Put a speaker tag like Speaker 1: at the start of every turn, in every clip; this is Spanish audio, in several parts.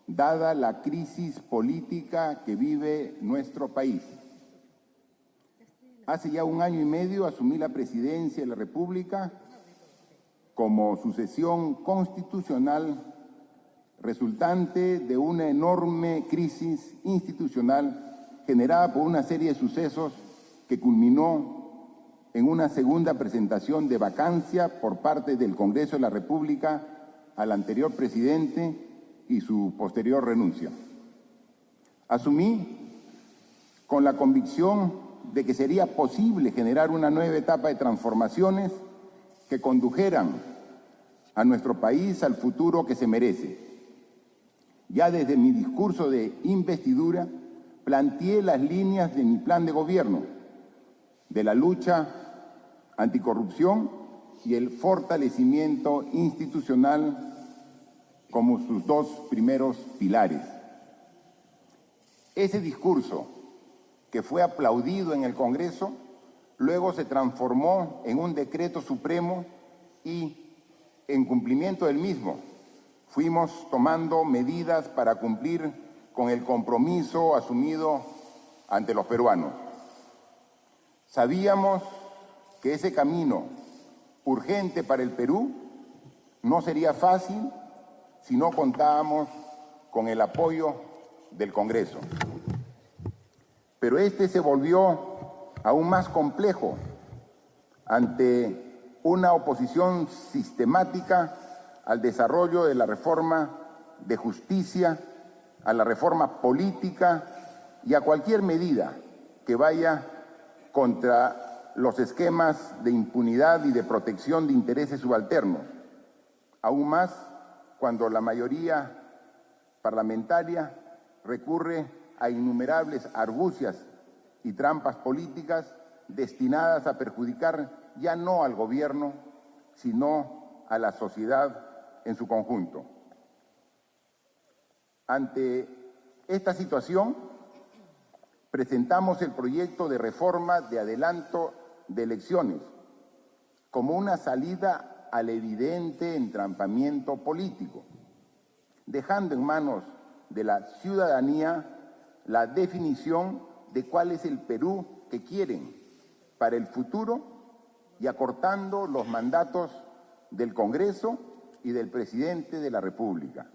Speaker 1: dada la crisis política que vive nuestro país. Hace ya 1 año y medio asumí la presidencia de la República como sucesión constitucional resultante de una enorme crisis institucional generada por una serie de sucesos que culminó en una segunda presentación de vacancia por parte del Congreso de la República al anterior presidente y su posterior renuncia. Asumí con la convicción de que sería posible generar una nueva etapa de transformaciones que condujeran a nuestro país al futuro que se merece. Ya desde mi discurso de investidura planteé las líneas de mi plan de gobierno, de la lucha anticorrupción y el fortalecimiento institucional como sus 2 primeros pilares. Ese discurso, que fue aplaudido en el Congreso, luego se transformó en un decreto supremo y, en cumplimiento del mismo, fuimos tomando medidas para cumplir con el compromiso asumido ante los peruanos. Sabíamos que ese camino urgente para el Perú no sería fácil si no contábamos con el apoyo del Congreso. Pero este se volvió aún más complejo ante una oposición sistemática al desarrollo de la reforma de justicia, a la reforma política y a cualquier medida que vaya contra los esquemas de impunidad y de protección de intereses subalternos, aún más cuando la mayoría parlamentaria recurre a innumerables argucias y trampas políticas destinadas a perjudicar ya no al gobierno, sino a la sociedad en su conjunto. Ante esta situación, presentamos el proyecto de reforma de adelanto de elecciones como una salida al evidente entrampamiento político, dejando en manos de la ciudadanía la definición de cuál es el Perú que quieren para el futuro y acortando los mandatos del Congreso y del presidente de la República.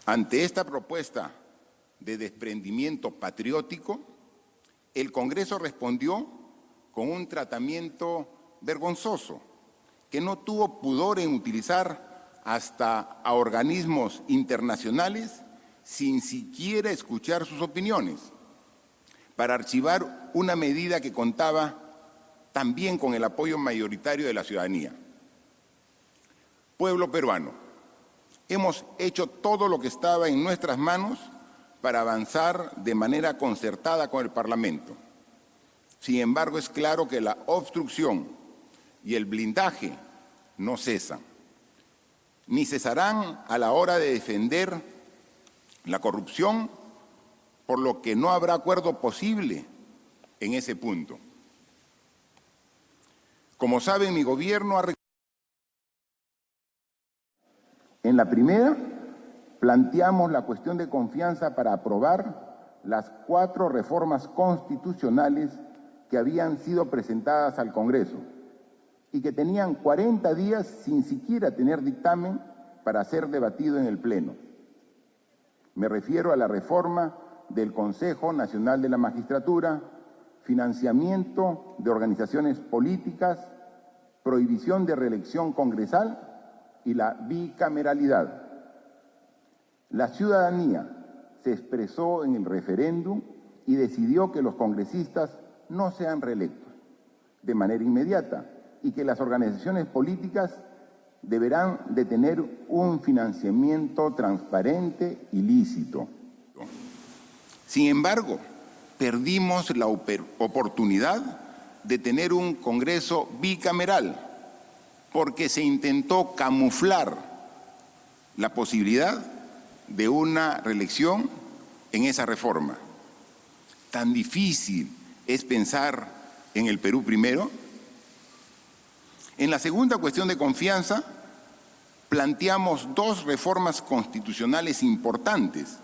Speaker 1: Ante esta propuesta de desprendimiento patriótico, el Congreso respondió con un tratamiento vergonzoso que no tuvo pudor en utilizar hasta a organismos internacionales sin siquiera escuchar sus opiniones, para archivar una medida que contaba también con el apoyo mayoritario de la ciudadanía. Pueblo peruano, hemos hecho todo lo que estaba en nuestras manos para avanzar de manera concertada con el Parlamento. Sin embargo, es claro que la obstrucción y el blindaje no cesan, ni cesarán a la hora de defender la corrupción, por lo que no habrá acuerdo posible en ese punto. Como saben, mi gobierno ha... En la primera, planteamos la cuestión de confianza para aprobar las 4 reformas constitucionales que habían sido presentadas al Congreso y que tenían 40 días sin siquiera tener dictamen para ser debatido en el Pleno. Me refiero a la reforma del Consejo Nacional de la Magistratura, financiamiento de organizaciones políticas, prohibición de reelección congresal y la bicameralidad. La ciudadanía se expresó en el referéndum y decidió que los congresistas no sean reelectos de manera inmediata y que las organizaciones políticas deberán de tener un financiamiento transparente y lícito. Sin embargo, perdimos la oportunidad de tener un Congreso bicameral porque se intentó camuflar la posibilidad de una reelección en esa reforma. Tan difícil es pensar en el Perú primero. En la segunda cuestión de confianza, planteamos dos reformas constitucionales importantes.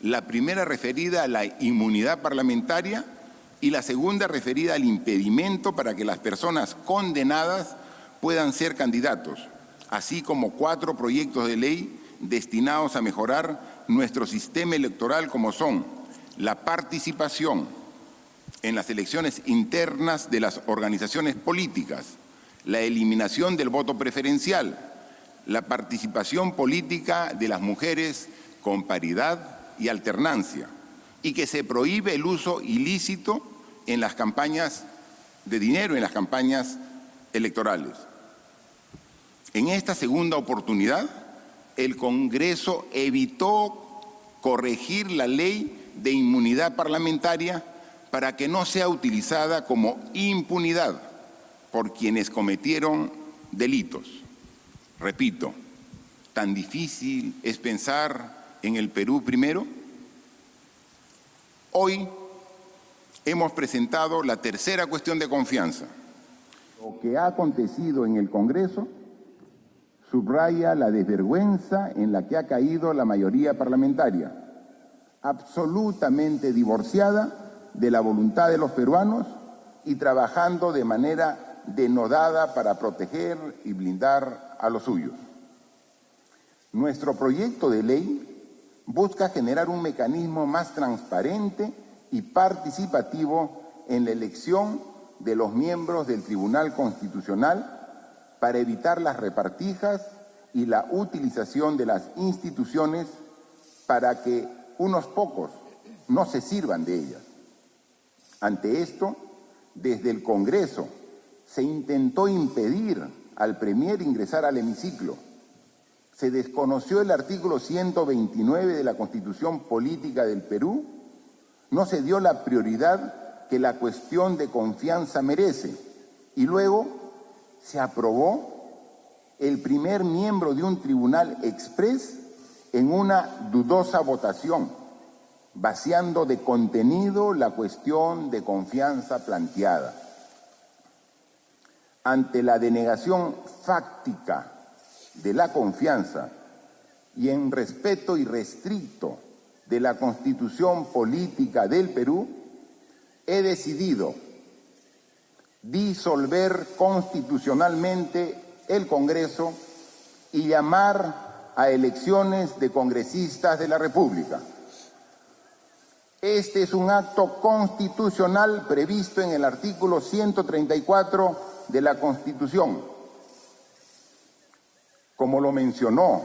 Speaker 1: La primera referida a la inmunidad parlamentaria y la segunda referida al impedimento para que las personas condenadas puedan ser candidatos, así como 4 proyectos de ley destinados a mejorar nuestro sistema electoral, como son la participación en las elecciones internas de las organizaciones políticas, la eliminación del voto preferencial, la participación política de las mujeres con paridad y alternancia, y que se prohíbe el uso ilícito en las campañas de dinero, en las campañas electorales. En esta segunda oportunidad, el Congreso evitó corregir la ley de inmunidad parlamentaria para que no sea utilizada como impunidad por quienes cometieron delitos. Repito, ¿tan difícil es pensar en el Perú primero? Hoy hemos presentado la tercera cuestión de confianza. Lo que ha acontecido en el Congreso subraya la desvergüenza en la que ha caído la mayoría parlamentaria, absolutamente divorciada de la voluntad de los peruanos y trabajando de manera denodada para proteger y blindar a los suyos. Nuestro proyecto de ley busca generar un mecanismo más transparente y participativo en la elección de los miembros del Tribunal Constitucional para evitar las repartijas y la utilización de las instituciones para que unos pocos no se sirvan de ellas. Ante esto, desde el Congreso se intentó impedir al Premier ingresar al hemiciclo. Se desconoció el artículo 129 de la Constitución Política del Perú. No se dio la prioridad que la cuestión de confianza merece. Y luego se aprobó el primer miembro de un tribunal exprés en una dudosa votación, vaciando de contenido la cuestión de confianza planteada. Ante la denegación fáctica de la confianza y en respeto irrestricto de la Constitución Política del Perú, he decidido disolver constitucionalmente el Congreso y llamar a elecciones de congresistas de la República. Este es un acto constitucional previsto en el artículo 134 de la Constitución. Como lo mencionó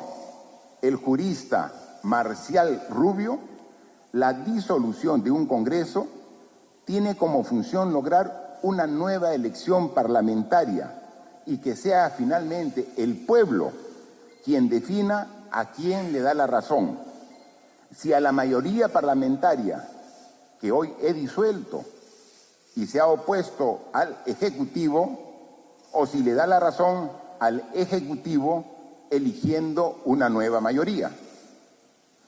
Speaker 1: el jurista Marcial Rubio, la disolución de un Congreso tiene como función lograr una nueva elección parlamentaria y que sea finalmente el pueblo quien defina a quién le da la razón. Si a la mayoría parlamentaria que hoy he disuelto y se ha opuesto al Ejecutivo, o si le da la razón al Ejecutivo eligiendo una nueva mayoría.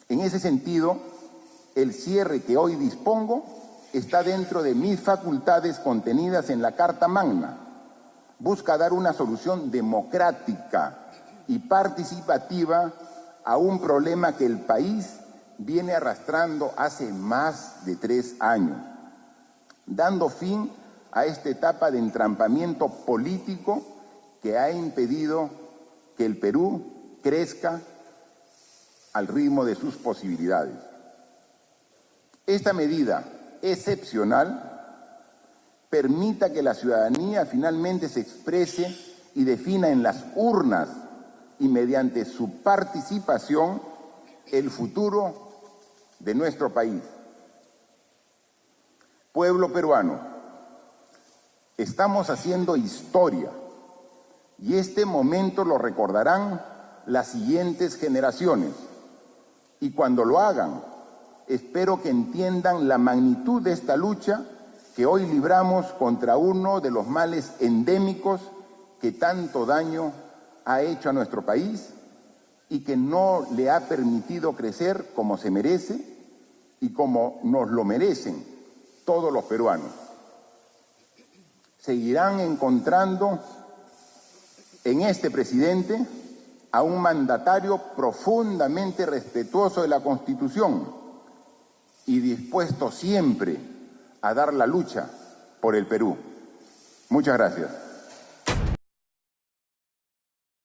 Speaker 1: En ese sentido, el cierre que hoy dispongo está dentro de mis facultades contenidas en la Carta Magna. Busca dar una solución democrática y participativa a un problema que el país viene arrastrando hace más de 3 años, dando fin a esta etapa de entrampamiento político que ha impedido que el Perú crezca al ritmo de sus posibilidades. Esta medida excepcional permita que la ciudadanía finalmente se exprese y defina en las urnas y mediante su participación el futuro de nuestro país. Pueblo peruano, estamos haciendo historia y este momento lo recordarán las siguientes generaciones. Y cuando lo hagan, espero que entiendan la magnitud de esta lucha que hoy libramos contra uno de los males endémicos que tanto daño ha hecho a nuestro país y que no le ha permitido crecer como se merece y como nos lo merecen todos los peruanos. Seguirán encontrando en este presidente a un mandatario profundamente respetuoso de la Constitución y dispuesto siempre a dar la lucha por el Perú. Muchas gracias.